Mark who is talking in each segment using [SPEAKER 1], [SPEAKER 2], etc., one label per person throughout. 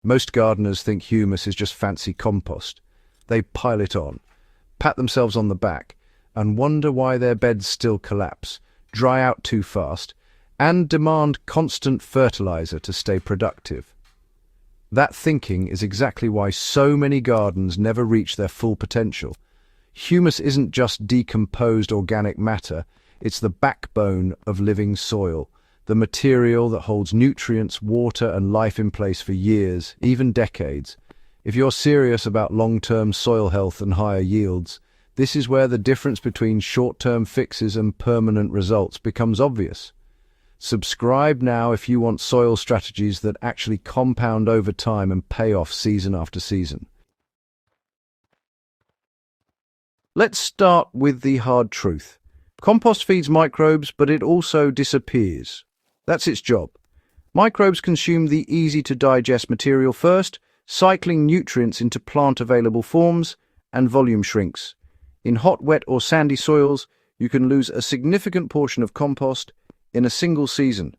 [SPEAKER 1] Most gardeners think humus is just fancy compost. They pile it on, pat themselves on the back, and wonder why their beds still collapse, dry out too fast, and demand constant fertilizer to stay productive. That thinking is exactly why so many gardens never reach their full potential. Humus isn't just decomposed organic matter, it's the backbone of living soil, the material that holds nutrients, water, and life in place for years, even decades. If you're serious about long-term soil health and higher yields, this is where the difference between short-term fixes and permanent results becomes obvious. Subscribe now if you want soil strategies that actually compound over time and pay off season after season. Let's start with the hard truth. Compost feeds microbes, but it also disappears. That's its job. Microbes consume the easy-to-digest material first, cycling nutrients into plant-available forms, and volume shrinks. In hot, wet, or sandy soils, you can lose a significant portion of compost in a single season.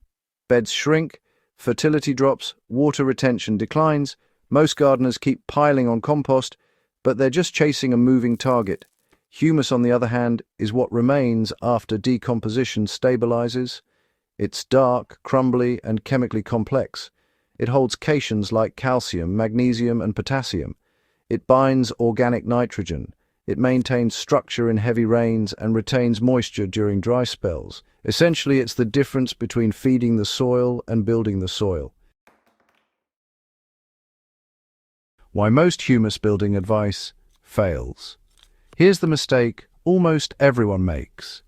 [SPEAKER 1] Beds shrink, fertility drops, water retention declines. Most gardeners keep piling on compost, but they're just chasing a moving target. Humus, on the other hand, is what remains after decomposition stabilizes. It's dark, crumbly, and chemically complex. It holds cations like calcium, magnesium, and potassium. It binds organic nitrogen. It maintains structure in heavy rains and retains moisture during dry spells. Essentially, it's the difference between feeding the soil and building the soil. Why most humus-building advice fails. Here's the mistake almost everyone makes.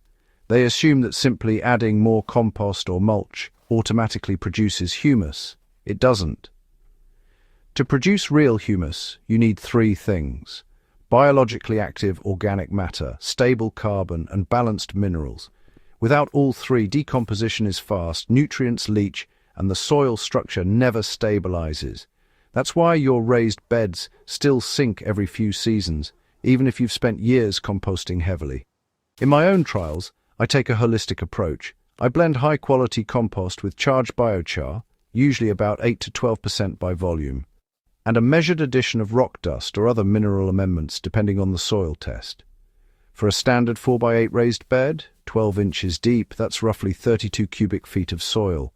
[SPEAKER 1] They assume that simply adding more compost or mulch automatically produces humus. It doesn't. To produce real humus, you need three things: biologically active organic matter, stable carbon, and balanced minerals. Without all three, decomposition is fast, nutrients leach, and the soil structure never stabilizes. That's why your raised beds still sink every few seasons, even if you've spent years composting heavily. In my own trials, I take a holistic approach. I blend high-quality compost with charged biochar, usually about 8 to 12% by volume, and a measured addition of rock dust or other mineral amendments depending on the soil test. For a standard 4x8 raised bed, 12 inches deep, that's roughly 32 cubic feet of soil.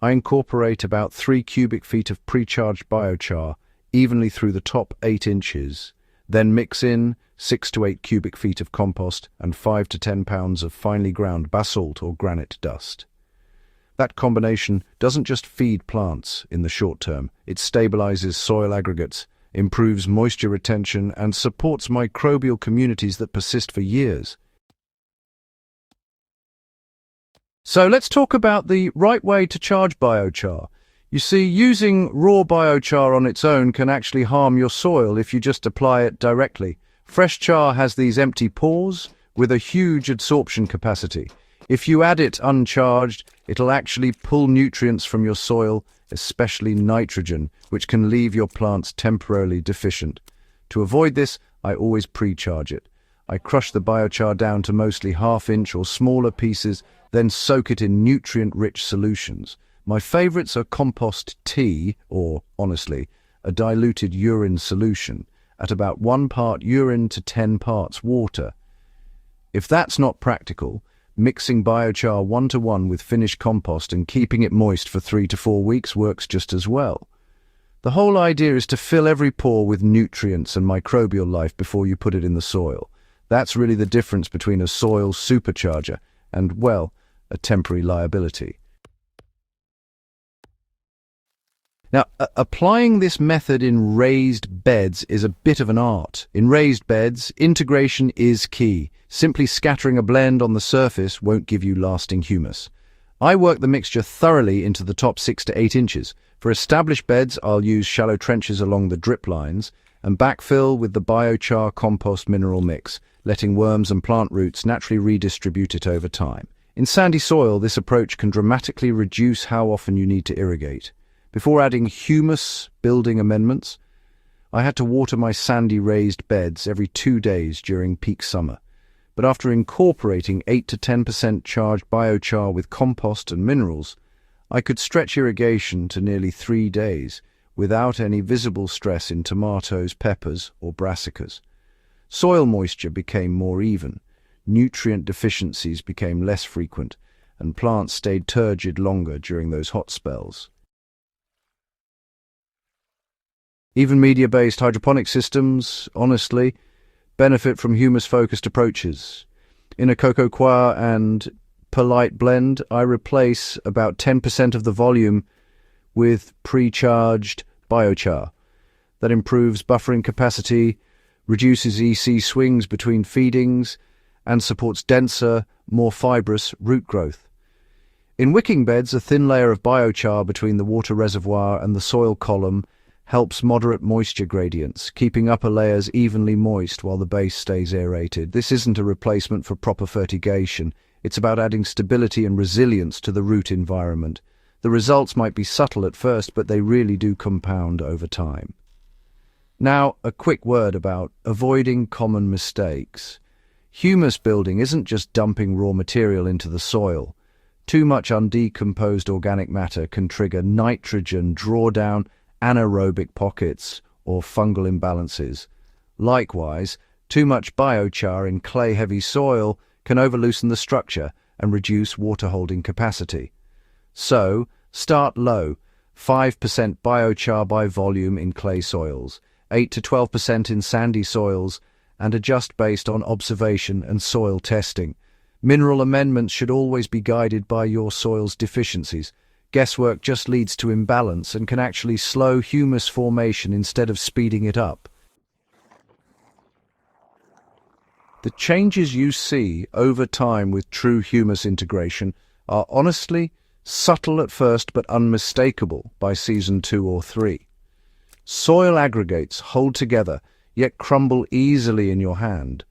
[SPEAKER 1] I incorporate about 3 cubic feet of pre-charged biochar evenly through the top 8 inches, then mix in 6 to 8 cubic feet of compost and 5 to 10 pounds of finely ground basalt or granite dust. That combination doesn't just feed plants in the short term, it stabilizes soil aggregates, improves moisture retention, and supports microbial communities that persist for years. So let's talk about the right way to charge biochar. You see, using raw biochar on its own can actually harm your soil if you just apply it directly. Fresh char has these empty pores with a huge absorption capacity. If you add it uncharged, it'll actually pull nutrients from your soil, especially nitrogen, which can leave your plants temporarily deficient. To avoid this, I always pre-charge it. I crush the biochar down to mostly half-inch or smaller pieces, then soak it in nutrient-rich solutions. My favorites are compost tea, or, honestly, a diluted urine solution, at about 1 part urine to 10 parts water. If that's not practical, mixing biochar 1-to-1 with finished compost and keeping it moist for 3 to 4 weeks works just as well. The whole idea is to fill every pore with nutrients and microbial life before you put it in the soil. That's really the difference between a soil supercharger and, well, a temporary liability. Now, applying this method in raised beds is a bit of an art. In raised beds, integration is key. Simply scattering a blend on the surface won't give you lasting humus. I work the mixture thoroughly into the top 6 to 8 inches. For established beds, I'll use shallow trenches along the drip lines and backfill with the biochar compost mineral mix, letting worms and plant roots naturally redistribute it over time. In sandy soil, this approach can dramatically reduce how often you need to irrigate. Before adding humus-building amendments, I had to water my sandy raised beds every 2 days during peak summer. But after incorporating 8 to 10% charged biochar with compost and minerals, I could stretch irrigation to nearly 3 days without any visible stress in tomatoes, peppers, or brassicas. Soil moisture became more even, nutrient deficiencies became less frequent, and plants stayed turgid longer during those hot spells. Even media-based hydroponic systems, honestly, benefit from humus-focused approaches. In a cocoa coir and perlite blend, I replace about 10% of the volume with pre-charged biochar. That improves buffering capacity, reduces EC swings between feedings, and supports denser, more fibrous root growth. In wicking beds, a thin layer of biochar between the water reservoir and the soil column helps moderate moisture gradients, keeping upper layers evenly moist while the base stays aerated. This isn't a replacement for proper fertigation. It's about adding stability and resilience to the root environment. The results might be subtle at first, but they really do compound over time. Now, a quick word about avoiding common mistakes. Humus building isn't just dumping raw material into the soil. Too much undecomposed organic matter can trigger nitrogen drawdown, anaerobic pockets, or fungal imbalances. Likewise, too much biochar in clay-heavy soil can overloosen the structure and reduce water-holding capacity. So, start low, 5% biochar by volume in clay soils, 8 to 12% in sandy soils, and adjust based on observation and soil testing. Mineral amendments should always be guided by your soil's deficiencies. Guesswork just leads to imbalance and can actually slow humus formation instead of speeding it up. The changes you see over time with true humus integration are honestly subtle at first but unmistakable by season 2 or 3. Soil aggregates hold together yet crumble easily in your hand.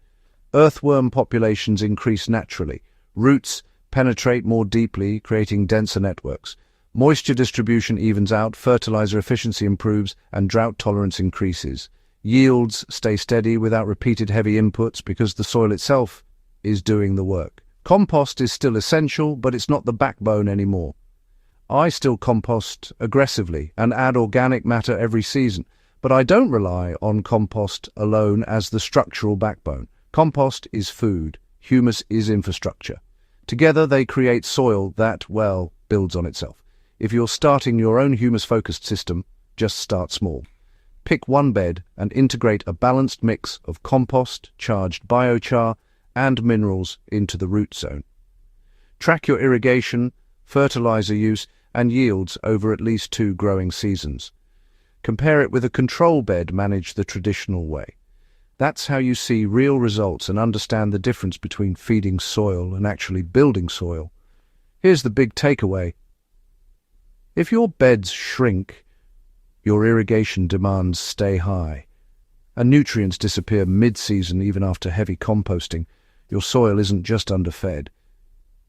[SPEAKER 1] Earthworm populations increase naturally. Roots penetrate more deeply, creating denser networks. Moisture distribution evens out, fertilizer efficiency improves, and drought tolerance increases. Yields stay steady without repeated heavy inputs because the soil itself is doing the work. Compost is still essential, but it's not the backbone anymore. I still compost aggressively and add organic matter every season, but I don't rely on compost alone as the structural backbone. Compost is food, humus is infrastructure. Together they create soil that, well, builds on itself. If you're starting your own humus-focused system, just start small. Pick one bed and integrate a balanced mix of compost, charged biochar, and minerals into the root zone. Track your irrigation, fertilizer use, and yields over at least 2 growing seasons. Compare it with a control bed managed the traditional way. That's how you see real results and understand the difference between feeding soil and actually building soil. Here's the big takeaway. If your beds shrink, your irrigation demands stay high, and nutrients disappear mid-season even after heavy composting, your soil isn't just underfed,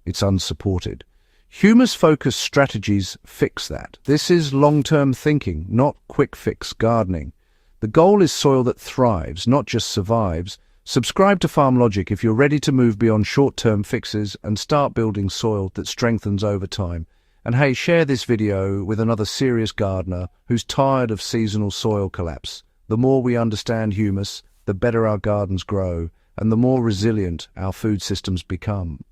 [SPEAKER 1] it's unsupported. Humus-focused strategies fix that. This is long-term thinking, not quick-fix gardening. The goal is soil that thrives, not just survives. Subscribe to Farm Logic if you're ready to move beyond short-term fixes and start building soil that strengthens over time. And hey, share this video with another serious gardener who's tired of seasonal soil collapse. The more we understand humus, the better our gardens grow, and the more resilient our food systems become.